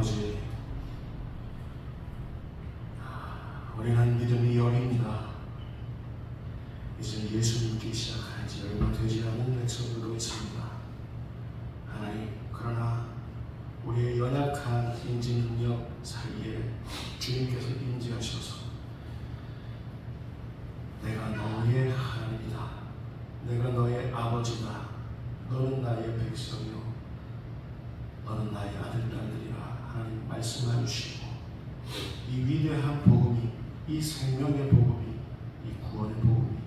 아버지, 우리는 믿음이 여립니다. 이제 예수님께 시작한 지 얼마 되지 않은 백성으로 있습니다. 하나님, 그러나 우리의 연약한 인지 능력 사이에 주님께서 인지하셔서 내가 너의 하나님이다, 내가 너의 아버지다, 너는 나의 백성이요 너는 나의 아들, 딸들이라 하나님 말씀해 주시고, 이 위대한 복음이, 이 생명의 복음이, 이 구원의 복음이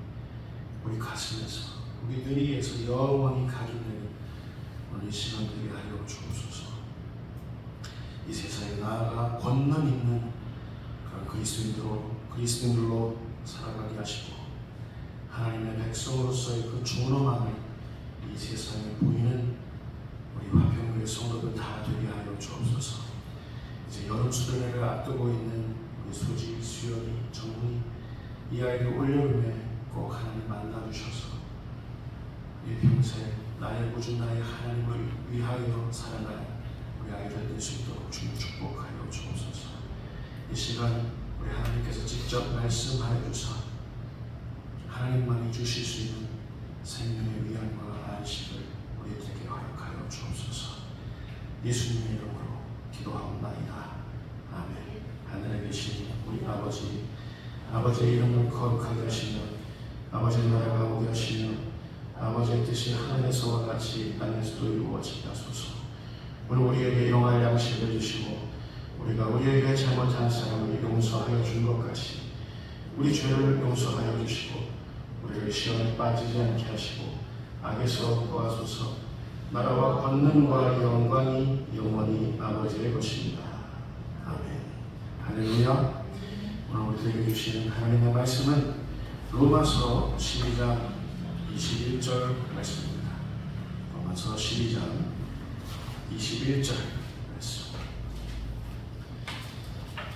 우리 가슴에서, 우리 뇌리에서 영원히 각인되는 오늘 이 시간 되게 하여 주옵소서. 이 세상에 나아가 권능 있는 그런 그리스도인들로 살아가게 하시고, 하나님의 백성으로서의 그 중원함을 이 세상에 보이는 우리 화평교회 성도들 다 되게 하여 주옵소서. 이제 여름 수련회를 앞두고 있는 우리 수지, 수연이, 정훈이, 이 아이들 올여름에 꼭 하나님 만나주셔서 이 평생 나의 구주, 나의 하나님을 위하여 살아갈 우리 아이들 될 수 있도록 주님 축복하여 주옵소서. 이 시간 우리 하나님께서 직접 말씀하여 주사 하나님만이 주실 수 있는 생명의 위안과 안식을 우리에게 허락하여 주옵소서. 예수님의 이름으로 기도하옵나이다. 아멘. 하늘에 계신 우리 아버지, 아버지의 이름을 거룩하게 하시며 아버지의 나라가 오게 하시며 아버지의 뜻이 하늘에서와 같이 땅에서도 이루어지게 하소서. 오늘 우리에게 일용할 양식을 주시고 우리가 우리에게 잘못한 사람을 용서하여 준 것 같이 우리 죄를 용서하여 주시고 우리를 시험에 빠지지 않게 하시고 악에서 구하소서. 나라와 권능과 영광이 영원히 아버지의 것입니다. 아멘. 할렐루야. 오늘 우리에게 주시는 하나님의 말씀은 로마서 12장 21절 말씀입니다. 로마서 12장 21절 말씀.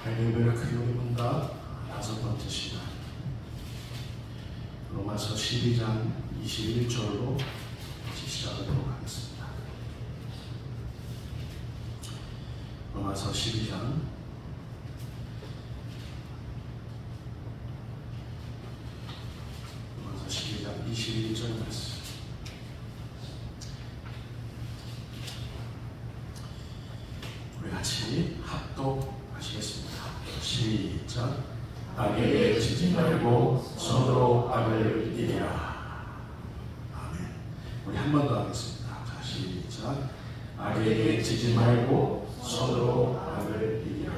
할렐루야. 큰 우리 문답 5번째 시간. 로마서 12장 21절로 시작하도록 하겠습니다. 로마서 12장 21절 말씀. 우리 같이 합독하시겠습니다. 시작. 악에게 지지 말고 서로 악을 이기라. 아멘. 우리 한 번 더 하겠습니다. 자, 시작. 악에게 지지 말고 서로 악을 이기라.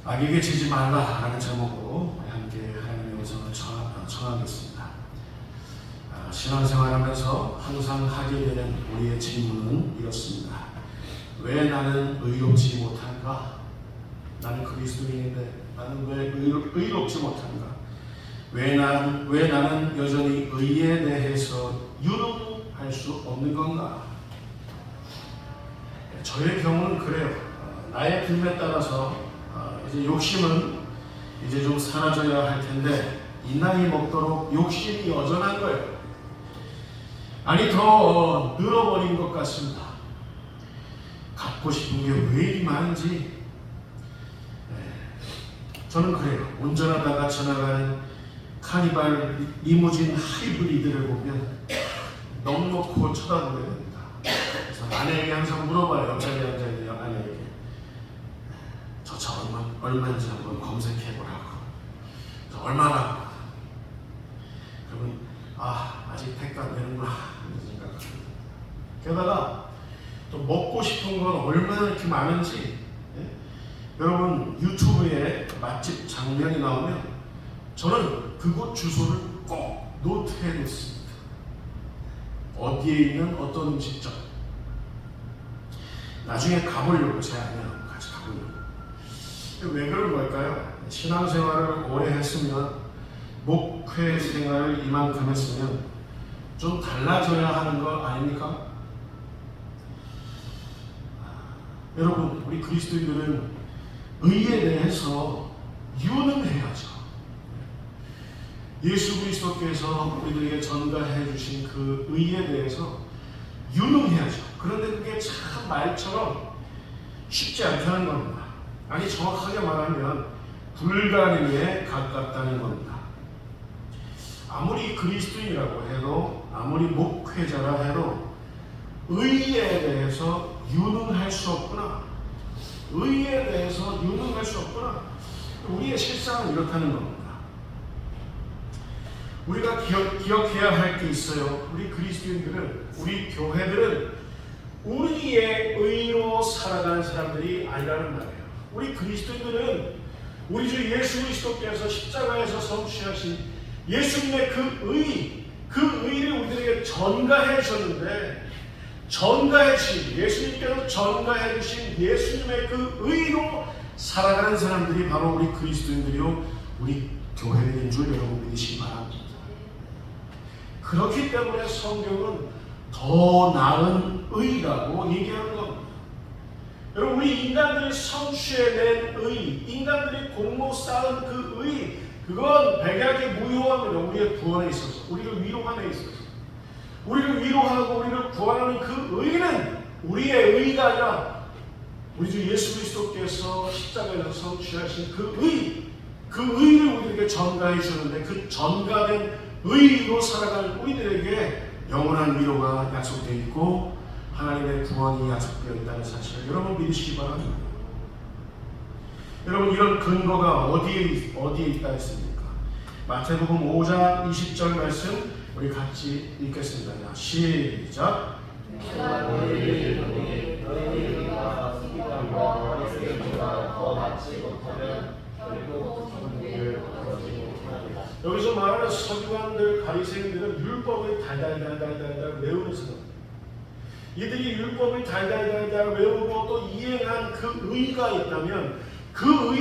악에게 지지 말라라는 제목으로 함께 하나님의 음성을 청하겠습니다. 신앙생활하면서 항상 하게 되는 우리의 질문은 이렇습니다. 왜 나는 의롭지 못한가? 나는 그리스도인인데 나는 왜 의롭지 못한가? 왜 나는 여전히 의에 대해서 유능할 수 없는 건가? 저의 경우는 그래요. 나의 삶에 따라서 이제 욕심은 이제 좀 사라져야 할 텐데 이 나이 먹도록 욕심이 여전한 거예요. 아니 더 늘어버린 것 같습니다. 갖고 싶은 게 왜 이리 많은지. 저는 그래요. 운전하다가 지나가는 카니발 리무진 하이브리드를 보면 넉넉고 쳐다보게 됩니다. 그래서 아내에게 항상 물어봐요. 옆자리에 앉아있는 아내에게 저 차 얼마인지 한번 검색해보라고. 저 얼마나? 그러면 아직 택도 안 되는구나 이런 생각합니다. 게다가 또 먹고 싶은 건 얼마나 이렇게 많은지. 여러분 유튜브에 맛집 장면이 나오면 저는 그곳 주소를 꼭 노트해 놓습니다. 어디에 있는 어떤 음식점. 나중에 가보려고, 제 아내랑 같이 가보려고. 왜 그런 걸까요? 신앙생활을 오래 했으면, 목회 생활을 이만큼 했으면 좀 달라져야 하는 거 아닙니까? 여러분, 우리 그리스도인들은 의에 대해서 유능해야죠. 예수 그리스도께서 우리들에게 전가해 주신 그 의에 대해서 유능해야죠. 그런데 그게 참 말처럼 쉽지 않다는 겁니다. 아니 정확하게 말하면 불가능에 가깝다는 겁니다. 아무리 그리스도인이라고 해도 아무리 목회자라 해도 의에 대해서 유능할 수 없구나. 의에 대해서 유능할 수 없구나. 우리의 실상은 이렇다는 겁니다. 우리가 기억해야 할 게 있어요. 우리 그리스도인들은, 우리 교회들은 우리의 의로 살아가는 사람들이 아니라는 말이에요. 우리 그리스도인들은 우리 주 예수 그리스도께서 십자가에서 성취하신 예수님의 그 의를 우리들에게 전가해 주셨는데, 전가해 주신 예수님께서 전가해 주신 예수님의 그 의로 살아가는 사람들이 바로 우리 그리스도인들이요, 우리 교회인 줄 여러분 믿으시기 바랍니다. 그렇기 때문에 성경은 더 나은 의라고 얘기하는 겁니다. 여러분, 우리 인간들이 성취해낸 의, 인간들이 공로 쌓은 그 의, 그건 백약의 무효합니다. 우리의 구원에 있어서, 우리를 위로함에 있어서. 우리를 위로하고 우리를 구원하는 그 의는 우리의 의가 아니라 우리 주 예수 그리스도께서 십자가에서 성취하신 그 의를 우리에게 전가해 주는데, 그 전가된 의로 살아가는 우리들에게 영원한 위로가 약속되어 있고 하나님의 구원이 약속되어 있다는 사실을 여러분 믿으시기 바랍니다. 여러분, 이런 근거가 어디에 있다 했습니까? 마태복음 5장 20절 말씀 우리 같이 읽겠습니다. 시작. 내가 너희를 보니 너희의 의가 수비당과 바리새인보다 더 낫지 못하면 결국 천국을 얻지 못하리라. 여기서 말하는 서기관들, 바리새인들은 율법을 달달달달달 외우는 사람. 이들이 율법을 달달달달 외우고 또 이행한 그 의가 있다면 그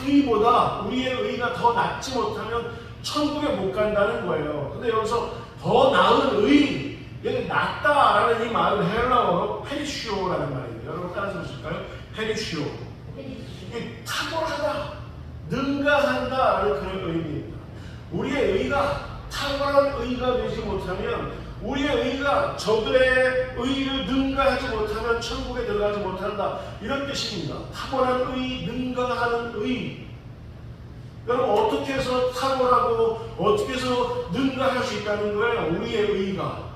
의보다 우리의 의가 더 낫지 못하면 천국에 못 간다는 거예요. 근데 여기서 더 나은 의, 낫다라는 이 말은 헬라어로 페리시오라는 말입니다. 여러분 따라서 보실까요? 페리시오. 이게 탁월하다, 능가한다라는 그런 의미입니다. 우리의 의가 탁월한 의가 되지 못하면, 우리의 의가 저들의 의를 능가하지 못하면 천국에 들어가지 못한다, 이런 뜻입니다. 탁월한 의, 능가하는 의. 여러분, 어떻게 해서 탁월하고 어떻게 해서 능가할 수 있다는 거예요? 우리의 의가.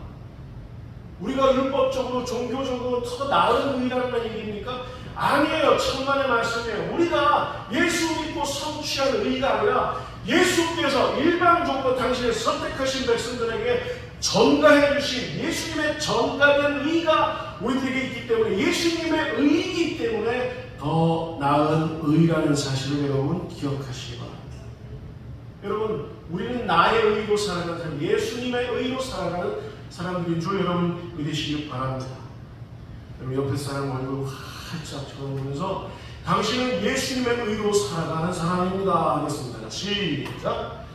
우리가 율법적으로 종교적으로 더 나은 의라는 얘기입니까? 아니에요. 천만의 말씀이에요. 우리가 예수 믿고 성취한 의가 아니라 예수께서 일방적으로 당신의 선택하신 백성들에게 전가해 주신 예수님의 전가된 의가 우리들에게 있기 때문에, 예수님의 의이기 때문에 더 나은 의라는 사실을 여러분 기억하시기 바랍니다. 여러분, 우리는 나의 의로 살아가는 사람, 예수님의 의로 살아가는 사람들인 줄 여러분 믿으시기 바랍니다. 여러분, 옆에 사람 얼굴 활짝 쳐다보면서 당신은 예수님의 의로 살아가는 사람입니다 하겠습니다. 시작.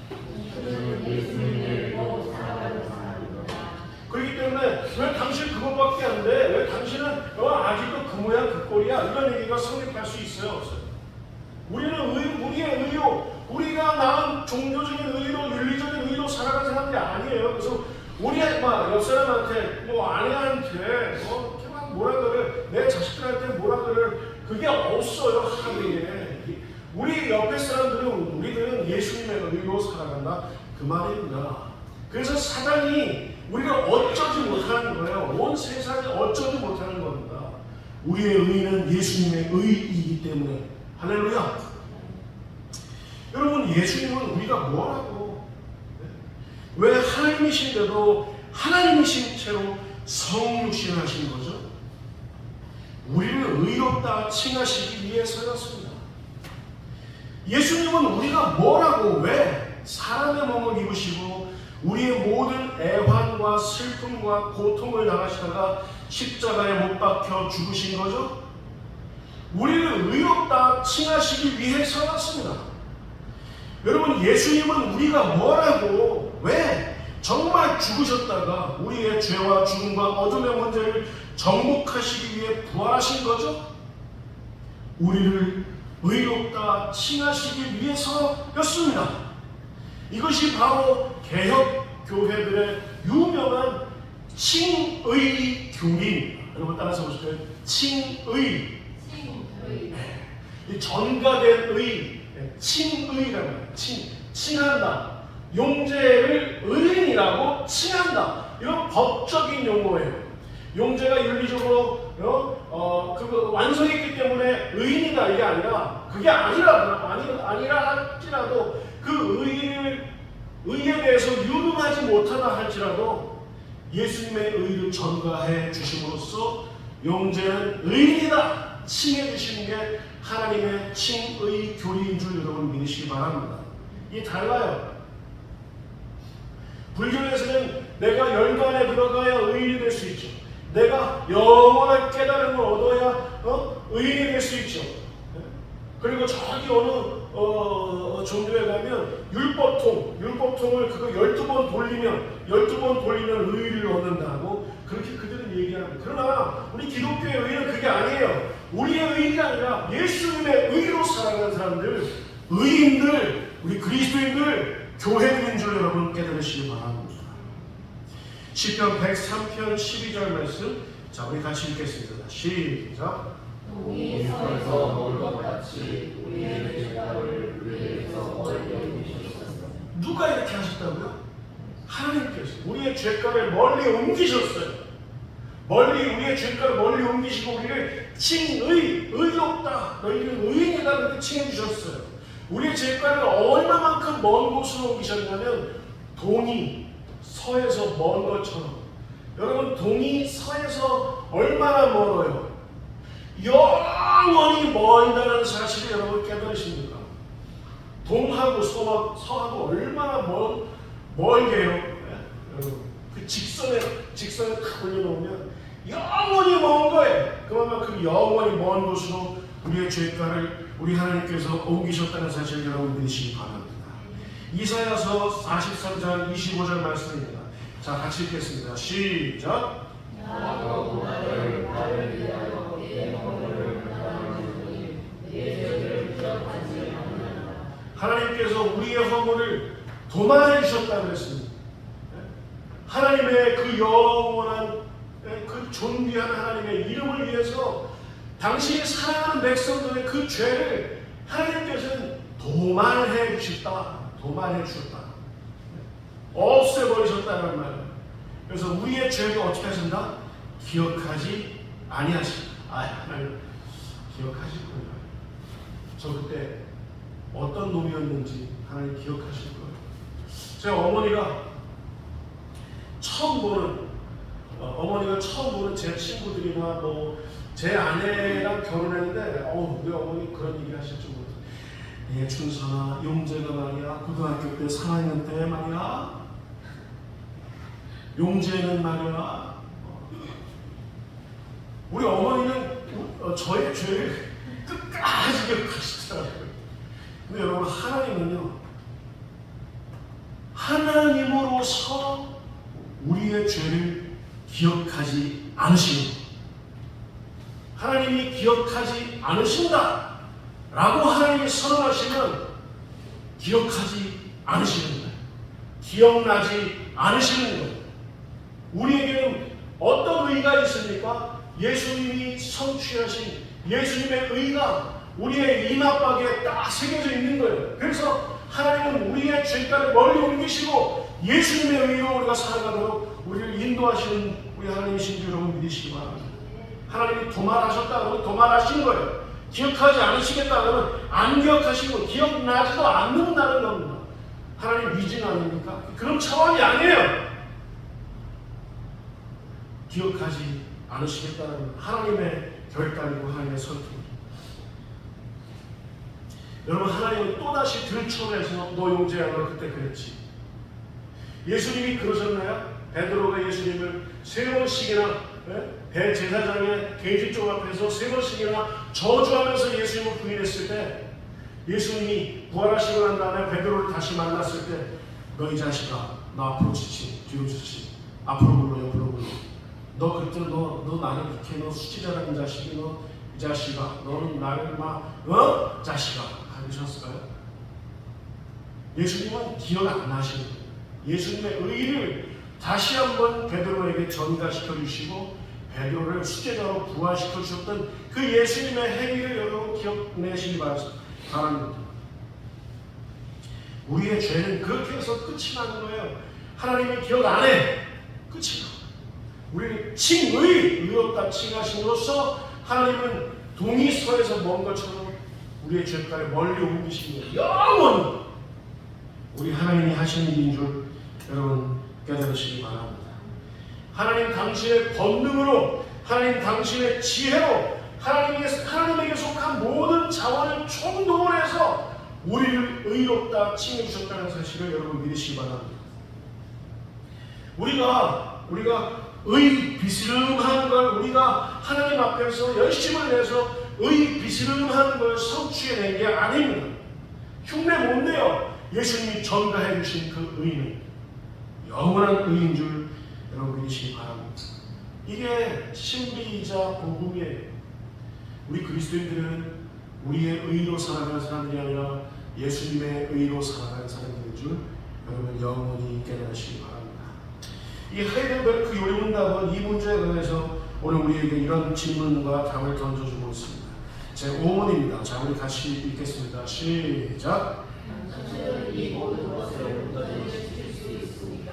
그렇기 때문에 왜 당신 그것밖에 안 돼? 왜 당신은 아직도 그 모양 그 꼴이야? 이런 얘기가 성립할 수 있어요, 없어요? 우리는 우리의 의로, 우리가 낳은 종교적인 의로, 윤리적인 의로 살아가는 사람들이 아니에요. 그래서 우리의 옆 사람한테, 아내한테, 뭐라 그래, 내 자식들한테 뭐라 그래, 그게 없어요, 하루에. 우리 옆에 사람들은, 우리들은 예수님의 의로 살아간다, 그 말입니다. 그래서 사단이 우리를 어쩌지 못하는 거예요. 온 세상이 어쩌지 못하는 겁니다. 우리의 의는 예수님의 의이기 때문에. 할렐루야. 여러분, 예수님은 우리가 뭐라고, 왜 하나님이신데도 하나님이신 채로 성육신을 하신 거죠? 우리를 의롭다 칭하시기 위해서였습니다. 예수님은 우리가 뭐라고, 왜 사람의 몸을 입으시고 우리의 모든 애환과 슬픔과 고통을 당하시다가 십자가에 못 박혀 죽으신 거죠? 우리를 의롭다 칭하시기 위해서였습니다. 여러분, 예수님은 우리가 뭐라고, 왜 정말 죽으셨다가 우리의 죄와 죽음과 어둠의 문제를 정복하시기 위해 부활하신 거죠? 우리를 의롭다 칭하시기 위해서였습니다. 이것이 바로 개혁 교회들의 유명한 칭의 교리입니다. 여러분 따라서 보실까요? 칭의. 이 전가된 의, 칭의라는 거예요. 칭한다. 용죄를 의인이라고 칭한다. 이런 법적인 용어예요. 용죄가 윤리적으로 그 완성했기 때문에 의인이다 이게 아니라, 그게 아니라 할지라도 그 의에 대해서 유능하지 못하다 할지라도 예수님의 의를 전가해 주심으로써 용죄는 의인이다 칭해 주시는 게 하나님의 칭의 교리인 줄 여러분 믿으시기 바랍니다. 이게 달라요. 불교에서는 내가 열반에 들어가야 의인이 될 수 있죠. 내가 영원한 깨달음을 얻어야 의인이 될 수 있죠. 그리고 저기 어느 종교에 가면 율법통을 그거 12번 돌리면 의의를 얻는다고 그렇게 그들은 얘기합니다. 그러나 우리 기독교의 의의는 그게 아니에요. 우리의 의의가 아니라 예수님의 의로 살아가는 사람들, 의인들, 우리 그리스도인들, 교회들인 줄 여러분 깨달으시기 바랍니다. 시편 103편 12절 말씀, 자 우리 같이 읽겠습니다. 시작. 동이 성에서 먹을 것 같이 우리의 죄가를 위해서 멀리 옮기셨습니다. 누가 이렇게 하셨다고요? 하나님께서 우리의 죄가를 멀리 옮기셨어요. 우리의 죄가를 멀리 옮기시고 우리를 의롭다, 너희는 의인이다 그렇게 칭해 주셨어요. 우리의 죄가를 얼마만큼 먼 곳으로 옮기셨냐면 동이 서에서 먼 것처럼. 여러분 동이 서에서 얼마나 멀어요? 영원히 멀다는 사실을 여러분 깨달으십니까? 동하고 서하고 얼마나 멀게요? 여러분 그 직선에 탁 올려놓으면 영원히 먼 거예요. 그만큼 영원히 먼 곳으로 우리의 죄가를 우리 하나님께서 옮기셨다는 사실을 여러분 믿으시기 바랍니다. 이사야서 43장 25절 말씀입니다. 자 같이 읽겠습니다. 시작. 하나님께서 우리의 허물을 도말해 주셨다고 했습니다. 하나님의 그 영원한 그 존귀한 하나님의 이름을 위해서 당신이 사랑하는 백성들의 그 죄를 하나님께서는 도말해 주셨다. 없애버리셨다는 말이에요. 그래서 우리의 죄도 어떻게 하신다? 기억하지 아니하신다. 하나님 기억하시군요. 저 그때 어떤 놈이었는지 하나님 기억하실 거예요. 제 어머니가 처음 보는 제 친구들이나 뭐 제 아내랑 결혼했는데 우리 어머니 그런 얘기 하실 줄 몰랐어요. 춘선아, 용재가 말이야 고등학교 때 3학년 때 말이야 용재는 말이야 우리 어머니는 저의 죄를 끝까지 기억하시더라고요. 근데 여러분 하나님은요 하나님으로서 우리의 죄를 기억하지 않으십니다. 하나님이 기억하지 않으신다 라고 하나님이 선언하시면 기억하지 않으시는 거예요. 기억나지 않으시는 거예요. 우리에게는 어떤 의가 있습니까? 예수님이 성취하신 예수님의 의가 우리의 이마박에 딱 새겨져 있는 거예요. 그래서 하나님은 우리의 죄가를 멀리 옮기시고 예수님의 의로 우리가 살아가도록 우리를 인도하시는 우리 하나님이신 줄 여러분 믿으시기 바랍니다. 하나님이 도말하셨다 그러면 도말하신 거예요. 기억하지 않으시겠다 그러면 안 기억하시고 기억나지도 않는다는 겁니다. 하나님 위증 아닙니까? 그런 차원이 아니에요. 기억하지 않으시겠다는 하나님의 결단이고 하나님의 선택입니다. 여러분 하나님은 또다시 들춰내서 너 용재야 너 그때 그랬지. 예수님이 그러셨나요? 베드로가 예수님을 3번씩이나 대제사장의 계집종 앞에서 3번씩이나 저주하면서 예수님을 부인했을 때 예수님이 부활하시고 난 다음에 베드로를 다시 만났을 때 너 이 자식아 너 앞으로 지치 뒤로 지치 앞으로 굴러 옆으로 굴러 너 그때 너 나를 이렇게 너 수치자라는 자식이 너 이 자식아 너는 나를 막 자식아 하셨을까요? 예수님은 기억 안 나시는 거예요. 예수님의 의를 다시 한번 베드로에게 전가시켜 주시고 베드로를 수제자로 부활시켜 주셨던 그 예수님의 행위를 여러분 기억내시기 바랍니다. 우리의 죄는 그렇게 해서 끝이 나는 거예요. 하나님이 기억 안 해. 끝이 나. 우리를 의롭다 칭하심으로써 하나님은 동이서에서 먼 것처럼 우리의 죄가를 멀리 옮기시는 거예요. 영원히 우리 하나님이 하시는 일인 줄 여러분 깨달으시기 바랍니다. 하나님 당신의 권능으로, 하나님 당신의 지혜로, 하나님에게 속한 모든 자원을 총동원해서 우리를 의롭다 칭해주셨다는 사실을 여러분 믿으시기 바랍니다. 우리가 비스름한 걸, 우리가 하나님 앞에서 열심을 내서 비스름한 걸 성취해낸 게 아닙니다. 흉내 못 내요. 예수님이 전가해 주신 그 의는 영원한 의인 줄 여러분 믿으시기 바랍니다. 이게 신비이자 복음이에요. 우리 그리스도인들은 우리의 의로 살아가는 사람들이 아니라 예수님의 의로 살아가는 사람들인 줄 여러분 영원히 깨달으시기 바랍니다. 이 하이델베르크 요리문답은 이 문제에 관해서 오늘 우리에게 이런 질문과 답을 던져주고 있습니다. 제 5문입니다. 자, 우리 같이 읽겠습니다. 시작. 이 모든 것을 온전히 지킬 수 있으니까.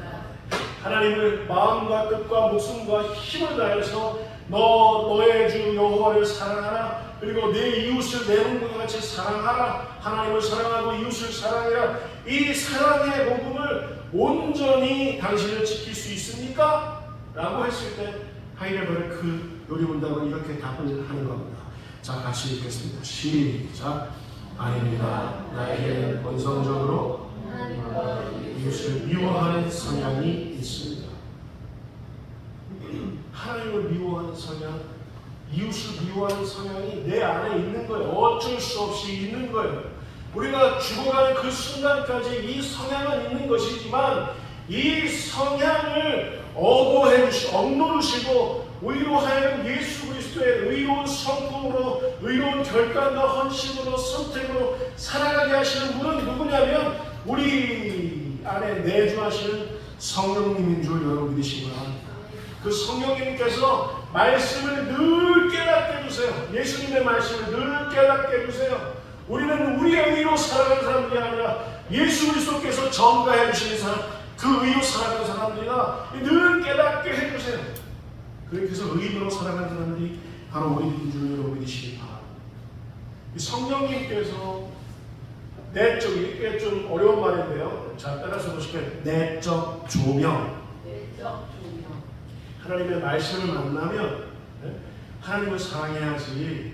하나님을 마음과 뜻과 목숨과 힘을 다해서 너의 주 여호와를 사랑하라. 그리고 내 이웃을 내 몸과 같이 사랑하라. 하나님을 사랑하고 이웃을 사랑해라. 이 사랑의 복음을 온전히 당신을 지킬 수 있습니까? 라고 했을 때 하이델베르크 요리문답은 이렇게 답을 하는 겁니다. 자, 같이 읽겠습니다. 시작. 아닙니다. 나에게는 본성적으로 이웃을 미워하는 성향이 있습니다. 하나님을 미워하는 성향, 이웃을 미워하는 성향이 내 안에 있는 거예요. 어쩔 수 없이 있는 거예요. 우리가 죽어가는 그 순간까지 이 성향은 있는 것이지만 이 성향을 억누르시고 우리로 하여금 예수 그리스도의 의로운 성품으로, 의로운 결단과 헌신으로, 선택으로 살아가게 하시는 분은 누구냐면 우리 안에 내주하시는 성령님인 줄 여러분 믿으시기 바랍니다. 그 성령님께서 말씀을 늘 깨닫게 해주세요. 예수님의 말씀을 늘 깨닫게 해주세요. 우리는 우리의 의로 살아가는 사람들이 아니라 예수 그리스도께서 전가해 주시는 사람, 그 의로 살아가는 사람들이라 늘 깨닫게 해주세요. 그래서 의로 살아가는 사람들이 바로 우리인 줄 여러분 믿으시기 바랍니다. 성령님께서 내적, 이게 좀 어려운 말인데요. 자, 따라서 보시면 내적 조명. 하나님의 말씀을 만나면 하나님을 사랑해야지.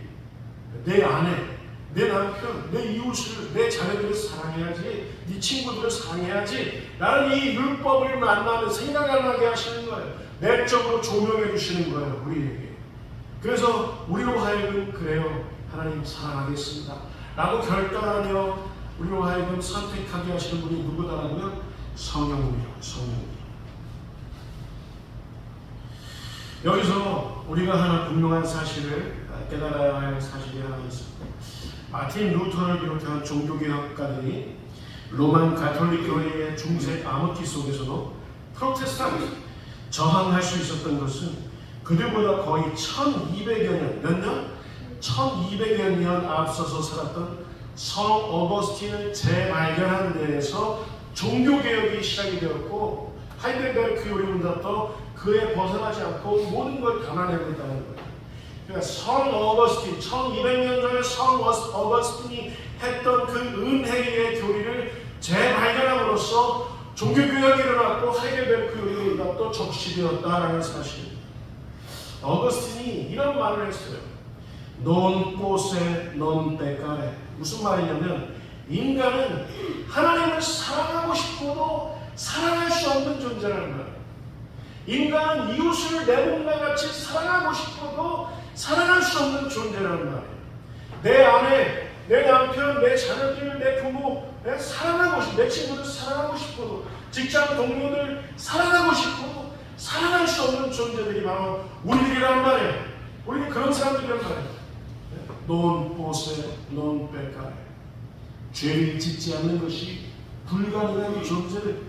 내 아내, 내 남편, 내 이웃을, 내 자녀들을 사랑해야지. 네 친구들을 사랑해야지. 나는 이 율법을 만나면 생각 안 나게 하시는 거예요. 내적으로 조명해 주시는 거예요, 우리에게. 그래서 우리로 하여금 그래요. 하나님 사랑하겠습니다 라고 결단하며 우리로 하여금 선택하게 하시는 분이 누구다라고요? 성령님이요. 성령님. 여기서 우리가 하나 분명한 사실을 깨달아야 할 사실이 하나 있습니다. 마틴 루터를 비롯한 종교개혁가들이 로만 가톨릭 교회의 중세 암흑기 속에서도 프로테스탄트 저항할 수 있었던 것은 그들보다 거의 1200여 년, 몇 년? 1200여 년 앞서서 살았던 성 어거스틴을 재발견하는 데에서 종교개혁이 시작이 되었고 하이델베르크 요리문답도 그에 벗어나지 않고 모든 걸 감안하고 있다는 거예요. 그러니까 성 어거스틴, 1200년 전에 성 어거스틴이 했던 그 은혜의 교리를 재발견함으로써 종교개혁이 일어났고 하이델베르크 요리문답도 적시되었다라는 사실입니다. 어거스틴이 이런 말을 했어요. Non posse non peccare. 무슨 말이냐면 인간은 하나님을 사랑하고 싶어도 사랑할 수 없는 존재라는 거예요. 인간은 이웃을 내 몸과 같이 사랑하고 싶어도 사랑할 수 없는 존재라는 말이에요. 내 아내, 내 남편, 내 자녀들, 내 부모, 내 사랑하고 싶어, 내 친구들 사랑하고 싶어도, 직장 동료들 사랑하고 싶어도 사랑할 수 없는 존재들이 바로 우리들이란 말이에요. 우리는 그런 사람들이란 말이에요. Non posse non peccare. 죄를 짓지 않는 것이 불가능한 존재들.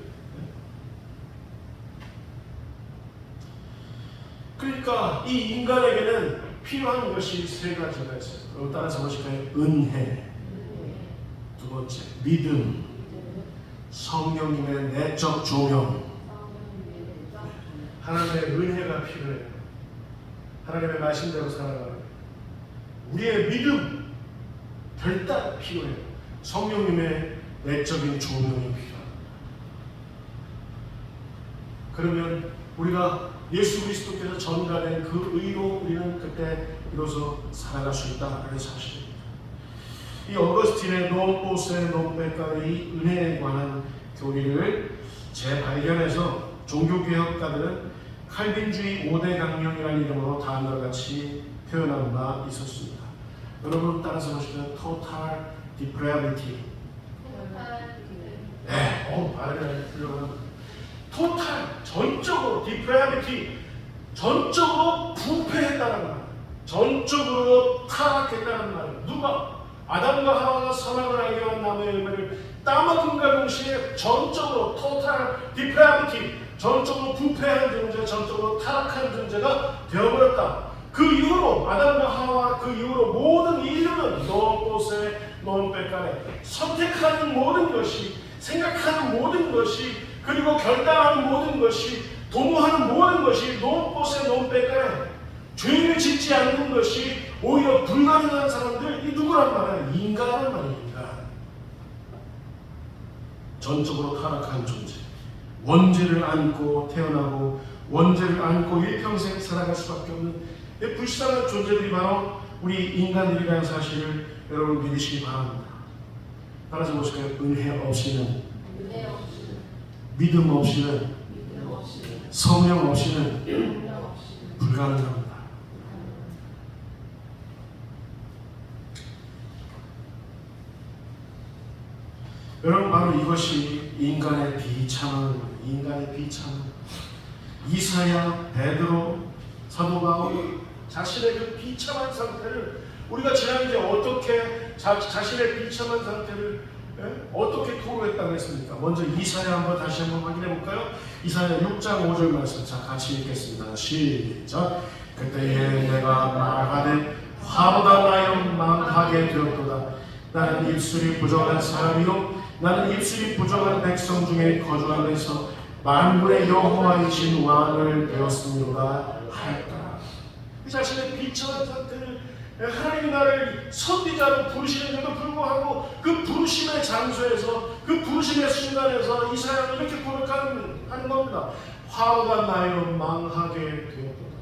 그러니까 이 인간에게는 필요한 것이 세 가지가 있어요. 그럼 따라서 보실까요? 은혜, 두 번째 믿음, 성령님의 내적 조명. 하나님의 은혜가 필요해요. 하나님의 말씀대로 살아가는 우리의 믿음 별따 필요해요. 성령님의 내적인 조명이 필요합니다. 그러면 우리가 예수 그리스도께서 전가된 그 의로 우리는 그때 비로소 살아갈 수 있다는 사실입니다. 이 어거스틴의 노포스의 노페카의 은혜에 관한 교리를 재발견해서 종교개혁가들은 칼빈주의 5대 강령이라는 이름으로 다음과 같이 표현한 바 있었습니다. 여러분 따라서 보시면 total depravity. 네, 발음이 훌륭한. total, 전적으로 depravity, 전적으로 부패했다는 말, 전적으로 타락했다는 말. 누가? 아담과 하와가 선악을 알게 한 나무의 열매를 따먹음과 동시에 전적으로 total depravity, 전적으로 부패한 존재, 전적으로 타락한 존재가 되어버렸다. 그 이후로 아담과 하와, 그 이후로 모든 인류는 노포스의 논백간에 선택하는 모든 것이, 생각하는 모든 것이, 그리고 결단하는 모든 것이, 도모하는 모든 것이 노포스의 논백간에 죄를 짓지 않는 것이 오히려 불가능한 사람들, 이 누구란 말이야? 인간이란 말입니다. 전적으로 타락한 존재, 원죄를 안고 태어나고 원죄를 안고 일평생 살아갈 수밖에 없는 불쌍한 존재들이 바로 우리 인간들이라는 사실을 여러분 믿으시기 바랍니다. 따라서 보실까요? 은혜 없이는, 믿음 없이는, 성령 없이는 불가능합니다. 여러분 바로 이것이 인간의 비참함, 인간의 비참함. 이사야, 베드로, 사도 바울 자신의 그 비참한 상태를 우리가 지난주에 어떻게 자신의 비참한 상태를 어떻게 토로했다고 했습니까? 먼저 이사야 다시 한번 확인해 볼까요? 이사야 6장 5절 말씀 자 같이 읽겠습니다. 시작. 그때에 내가 말하되 화보다 나여 망하게 되었도다. 나는 입술이 부정한 사람이요 나는 입술이 부정한 백성 중에 거주하면서 만군의 여호와이신 왕을 배웠습니다 하였다. 자신의 비참한 상태를 하나님이 나를 선지자로 부르시는데도 불구하고 그 부르심의 장소에서, 그 부르심의 순간에서 이사야는 이렇게 고백하는 겁니다. 화가 나여 망하게 되었도다.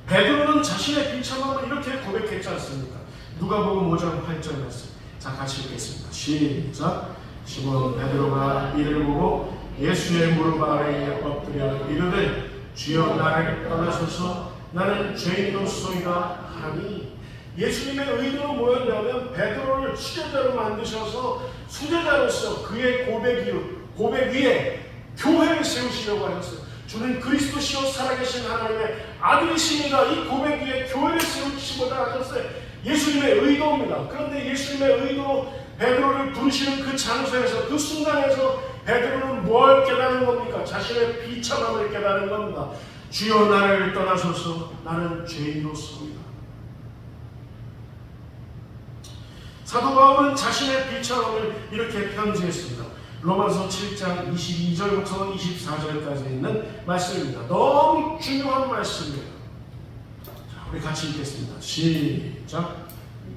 베드로는 자신의 비참함을 이렇게 고백했지 않습니까? 누가복음 5장 8절 말씀 자 같이 읽겠습니다. 시작. 시몬 베드로가 이를 보고 예수의 무릎 아래에 엎드려 이르되 주여 나를 떠나소서 나는 죄인으로소이다 하니. 예수님의 의도는 뭐였냐면 베드로를 수제자로 만드셔서 수제자로서 그의 고백 위에 교회를 세우시려고 하셨어요. 주는 그리스도시요 살아계신 하나님의 아들이시니가 이 고백 위에 교회를 세우시고자 하셨어요. 예수님의 의도입니다. 그런데 예수님의 의도로 베드로를 부르시는 그 장소에서, 그 순간에서 베드로는 뭘 깨닫는 겁니까? 자신의 비참함을 깨닫는 겁니다. 주여 나를 떠나소서 나는 죄인으로서이다. 사도 바울은 자신의 비참함을 이렇게 편지했습니다. 로마서 7장 22절부터 24절까지 있는 말씀입니다. 너무 중요한 말씀이에요. 자, 우리 같이 읽겠습니다. 시작.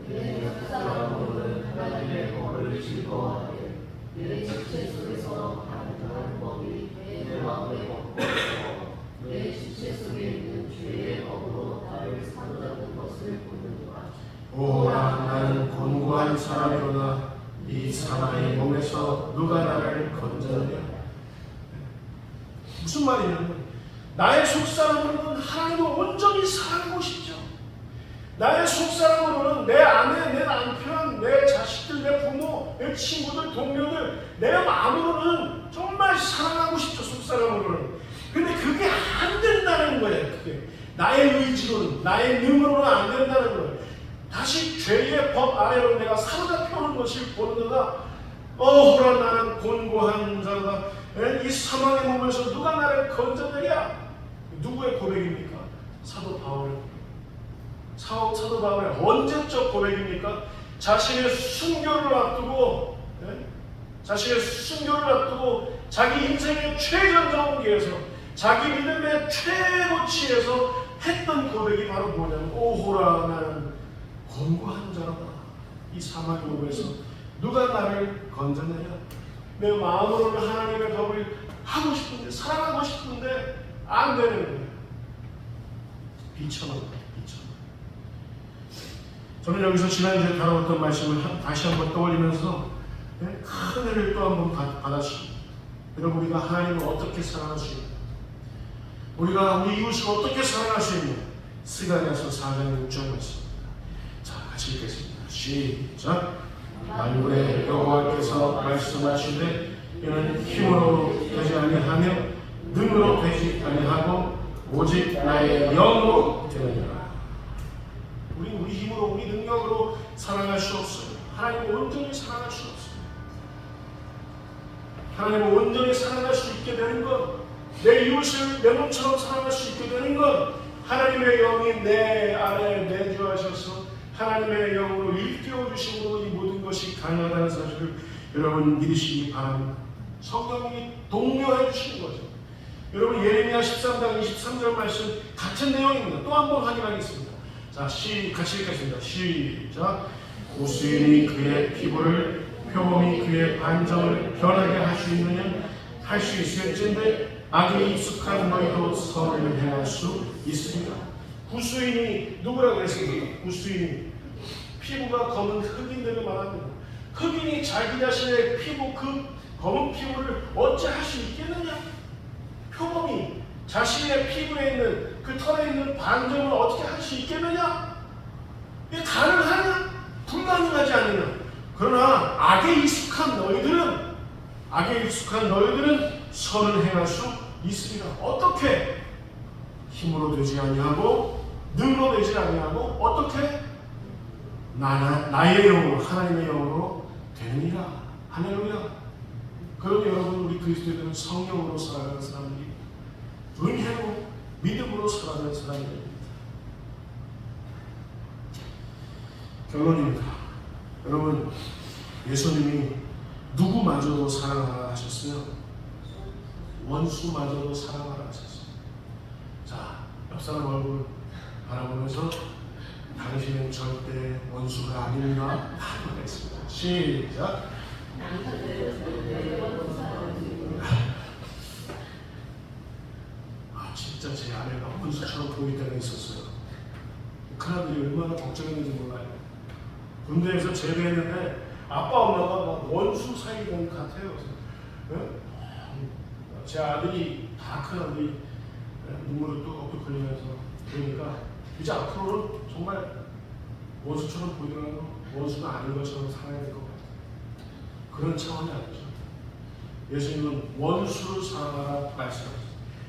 내 사랑으로는 하나님의 법을 즐거워하되 내 지체 속에서 반응하는 법이 내 마음에 걷고 내 지체 속에 있는 죄의 법으로 나를 사로잡는 것을 보는도다. 오라 나는 곤고한 사람이로다. 이 사나이의 몸에서 누가 나를 건져내랴. 무슨 말이냐면 나의 속사람으로는 하나님을 온전히 살고 싶죠. 나의 속사람으로는 내 아내, 내 남편, 내 자식들, 내 부모, 내 친구들, 동료들 내 마음으로는 정말 사랑하고 싶죠. 속사람으로는. 근데 그게 안 된다는 거예요. 그게 나의 의지로는, 나의 능으로는 안 된다는 거예요. 다시 죄의 법 아래로 내가 사로잡혀오는 것을 보는 거다. 어라 나는 곤고한 자다. 이 사망의 몸에서 누가 나를 건져내랴? 누구의 고백입니까? 사도 바울의 고백. 사도 바울의 언제적 고백입니까? 자신의 순교를 앞두고, 자신의 순교를 앞두고 자기 인생의 최전성기에서 자기 믿음의 최고치에서 했던 고백이 바로 뭐냐면, 오호라 나는 곤고한 자로다. 이 사망의 몸에서 누가 나를 건져내냐? 내 마음으로는 하나님의 법을 하고 싶은데, 사랑하고 싶은데 안 되는 거예요. 비천합니다. 비천. 저는 여기서 지난주에 다뤄봤던 말씀을 다시 한번 떠올리면서 큰 은혜를 또 한번 받았습니다. 여러분, 우리가 하나님을 어떻게 사랑할 수 있냐? 우리가 우리 이웃을 어떻게 사랑할 수 있냐? 스가랴서 4장 6절 말씀입니다. 자, 같이 읽겠습니다. 시작. 만군의 여호와께서 말씀하시되 이는 힘으로 되지 아니하며 능으로 되지 아니하고 오직 나의 영으로 되느니라. 우리 힘으로, 우리 능력으로 사랑할 수 없어요. 하나님을 온전히 사랑할 수 없어요. 하나님을 온전히 사랑할 수 있게 되는 것, 내 이웃을 내 몸처럼 사랑할 수 있게 되는 것, 하나님의 영이 내 안에 내주하셔서 하나님의 영으로 일깨워 주심으로 이 모든 것이 가능하다는 사실을 여러분 믿으시기 바랍니다. 성경이 독려해 주시는 거죠. 여러분, 예레미야 13장 23절 말씀 같은 내용입니다. 또 한 번 확인하겠습니다. 자, 같이 읽겠습니다. 시작. 구수인이 그의 피부를, 표범이 그의 반점을 변하게 할 수 있느냐? 할 수 있을진데 악에 익숙한 너희도 선을 행할 수 있습니다. 구수인이 누구라고 했습니까? 구수인이 피부가 검은 흑인들을 말합니다. 흑인이 자기 자신의 피부, 그 검은 피부를 어찌 할 수 있겠느냐? 표범이 자신의 피부에 있는 그 털에 있는 반점을 어떻게 할 수 있겠느냐? 이게 가능하냐? 불가능하지 않느냐? 그러나 악에 익숙한 너희들은 선을 행할 수 있습니다. 어떻게? 힘으로 되지 아니하고 능으로 되지 아니하고 어떻게? 나의 영으로, 하나님의 영으로 되느니라. 할렐루야. 그럼 여러분, 우리 그리스도인들은 성령으로 살아가는 사람들이, 은혜로 믿음으로 살아가는 사람들입니다. 결론입니다. 여러분, 예수님이 누구마저도 사랑하라 하셨어요? 원수마저도 사랑하라 하셨어요. 자, 옆 사람 얼굴 바라보면서 당신은 절대 원수가 아닙니다 하고 했습니다. 시작. 진짜 제 아내가 원수처럼 보일 때가 있었어요. 큰아들이 얼마나 걱정했는지 몰라요. 군대에서 제대했는데 아빠 엄마가 막 원수 사이인 것 같아요. 제 아들이, 다 큰 아들이 눈물을 뚝뚝 흘리면서 그러니까 이제 앞으로는 정말 원수처럼 보이더라도 원수가 아닌 것처럼 살아야 될 것 같아요. 그런 차원이 아니죠. 예수님은 원수를 사랑하라 말씀하셨어요.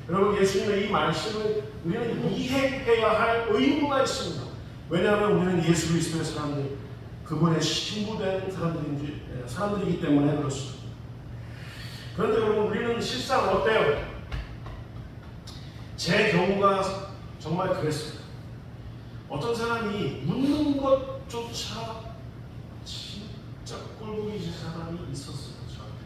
여러분, 예수님의 이 말씀을 우리는 이행해야 할 의무가 있습니다. 왜냐하면 우리는 예수 그리스도의 사람들, 그분의 신부된 사람들이기 때문에 그렇습니다. 그런데 여러분, 우리는 실상 어때요? 제 경우가 정말 그랬습니다. 어떤 사람이 웃는 것조차 진짜 꼴보기 싫은 사람이 있었어요. 저한테.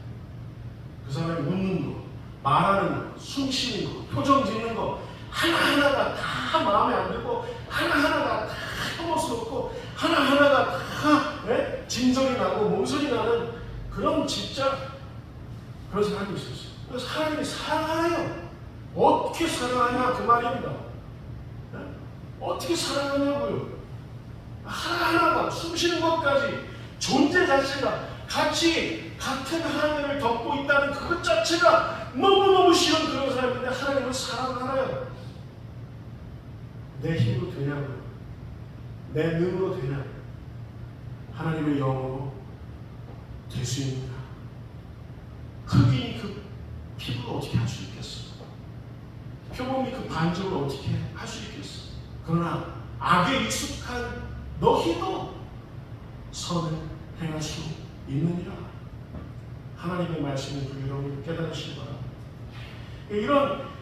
그 사람이 웃는 거, 말하는 거, 숨 쉬는 거, 표정 짓는 거 하나하나가 다 마음에 안 들고, 하나하나가 다 혐오스럽고, 하나하나가 다 진정이 나고 몸소리 나는 그런 진짜 그런 사람이 있었어요. 그래서 하나님이 사랑해요. 어떻게 사랑하냐 그 말입니다. 어떻게 사랑하냐고요. 하나하나가 숨 쉬는 것까지, 존재 자체가 같이 같은 하늘을 덮고 있다는 그것 자체가 너무너무 싫은 그런 사람인데 하나님을 사랑하나요? 내 힘으로 되냐고요? 내 능으로 되냐고요? 하나님의 영으로 될 수 있는가? 흑인이 그 피부를 어떻게 할 수 있겠어? 표범이 그 반점을 어떻게 할 수 있겠어? 그러나 악에 익숙한 너희도 선을 행할 수 있느니라. 하나님의 말씀인 줄 여러분 깨달으시기 바랍니다.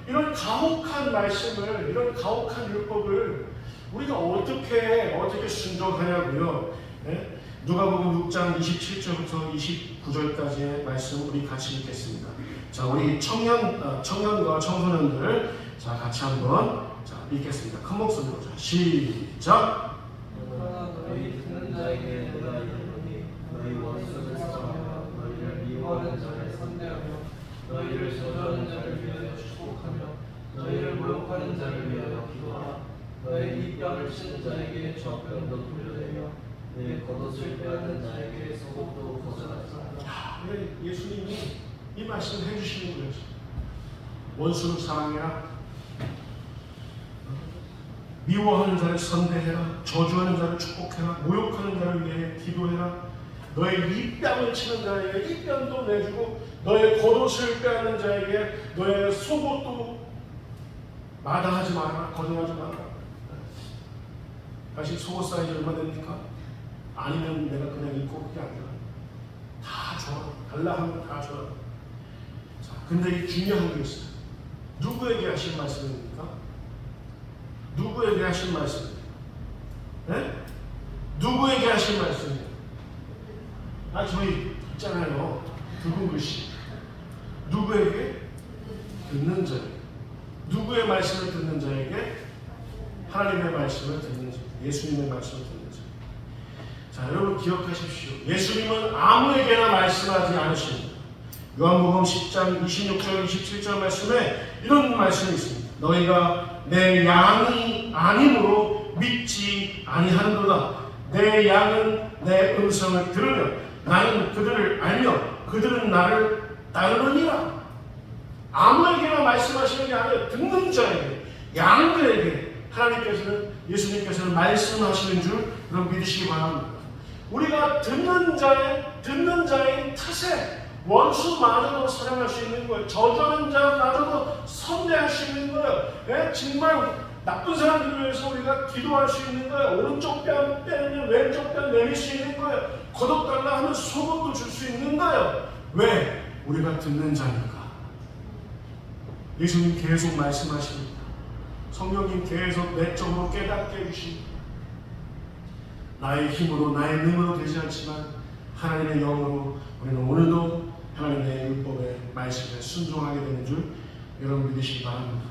이런 가혹한 말씀을, 이런 가혹한 율법을 우리가 어떻게 순종하냐고요. 네? 누가복음 6장 27절부터 29절까지의 말씀 우리 같이 읽겠습니다. 자, 우리 청년과 청소년들 자 같이 한번 읽겠습니다. 큰 목소리로 자, 시작. 너희 듣는 자에게 내가 이르노니 너희 원수를 사랑하며 너희를 미워하는 자를 선대하며 너희를 저주하는 자를 위하여 축복하며 너희를 모욕하는 자를 위하여 기도하라. 너의 이 뺨을 치는 자에게 저 뺨도 돌려내며 내 겉옷을 빼앗는 자에게 속옷도 벗어나지 말라. 예수님이 이 말씀을 해주시는 거예요. 원수를 사랑해라, 미워하는 자를 선대해라, 저주하는 자를 축복해라, 모욕하는 자를 위해 기도해라. 너의 이 뺨을 치는 자에게 이 뺨도 내주고 너의 겉옷을 빼앗는 자에게 너의 속옷도 마다하지 마라, 거절하지 마라. 다시 속옷 사이즈 얼마 됩니까? 아니면 내가 그냥 입고 그게 아니라 다 줘. 달라 하면 다 줘. 자, 근데 이 중요한 게 있어요. 누구에게 하신 말씀입니까? 누구에게 하신 말씀입니까? 네? 누구에게 하신 말씀이에요? 저희 있잖아요. 붉은 글씨. 누구에게? 듣는 자에게. 누구의 말씀을 듣는 자에게? 하나님의 말씀을 듣는 자. 예수님의 말씀을 듣는 자. 자, 여러분 기억하십시오. 예수님은 아무에게나 말씀하지 않으십니다. 요한복음 10장 26절 27절 말씀에 이런 말씀이 있습니다. 너희가 내 양이 아니므로 믿지 아니하는도다. 내 양은 내 음성을 들으며 나는 그들을 알며 그들은 나를 따르느니라. 아무에게나 말씀하시는 게 아니라 듣는 자에게, 양들에게 하나님께서는, 예수님께서는 말씀하시는 줄 여러분 믿으시기 바랍니다. 우리가 듣는 자의 탓에 원수마저도 사랑할 수 있는 거예요. 저주하는 자마저도 선대할 수 있는 거예요. 네? 정말 나쁜 사람들을 위해서 우리가 기도할 수 있는 거예요. 오른쪽 뺨 빼면 왼쪽 뺨 내밀 수 있는 거예요. 거듭달라 하면 속옷도 줄 수 있는 거예요. 왜? 우리가 듣는 자니까. 예수님 계속 말씀하십니다. 성령님 계속 내적으로 깨닫게 해주십니다. 나의 힘으로 나의 능으로 되지 않지만 하나님의 영으로 우리는 오늘도 하나님의 율법의 말씀에 순종하게 되는 줄 여러분 믿으시기 바랍니다.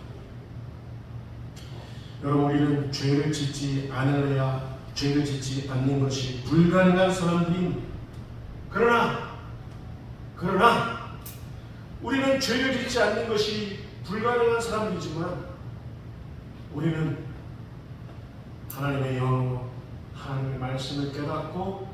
여러분 우리는 죄를 짓지 않으려야 죄를 짓지 않는 것이 불가능한 사람들입니다. 그러나 우리는 죄를 짓지 않는 것이 불가능한 사람들이지만 우리는 하나님의 영으로 하나님의 말씀을 깨닫고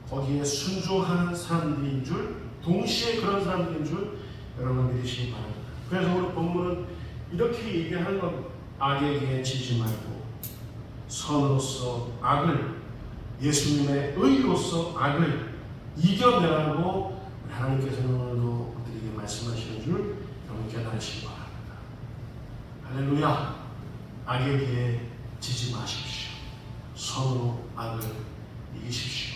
거기에 순종하는 사람들인 줄, 동시에 그런 사람들인 줄 여러분 믿으시기 바랍니다. 그래서 오늘 본문은 이렇게 얘기하는 겁니다. 악에게 지지 말고 선으로서 악을, 예수님의 의로서 악을 이겨내라고 하나님께서는 오늘도 우리에게 말씀하시는 줄 여러분 깨달으시기 바랍니다. 할렐루야. 악에게 지지 마십시오. 선으로 악을 이기십시오.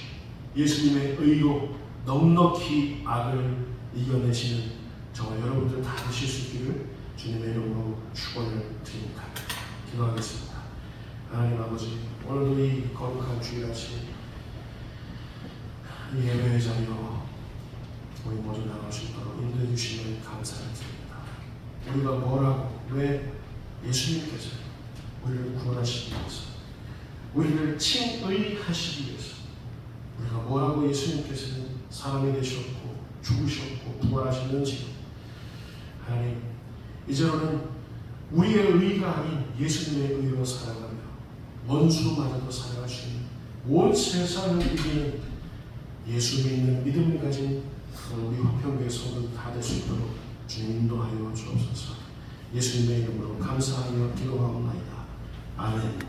예수님의 의로 넉넉히 악을 이겨내시는 저와 여러분들 다 되실 수 있기를 주님의 이름으로 축원을 드립니다. 기도하겠습니다. 하나님 아버지, 오늘도 이 거룩한 주일같이 이 예배의 자리로 우리 모두 나갈 수 있도록 인도해 주시면 감사를 드립니다. 우리가 뭐라고, 왜 예수님께서 우리를 구원하시기 위해서, 우리를 칭의하시기 위해서, 우리가 뭐라고 예수님께서는 사람이 되셨고 죽으셨고 부활하셨는지, 하나님 이제로는 우리의 의가 아닌 예수님의 의로 살아가며 원수마저도 살아갈 수 있는 온 세상을 이기는 예수 믿는 믿음을 가진 우리 화평교회 성도들 다 될 수 있도록 주님 인도하여 주옵소서. 예수님의 이름으로 감사하며 기도하옵나이다. 아멘.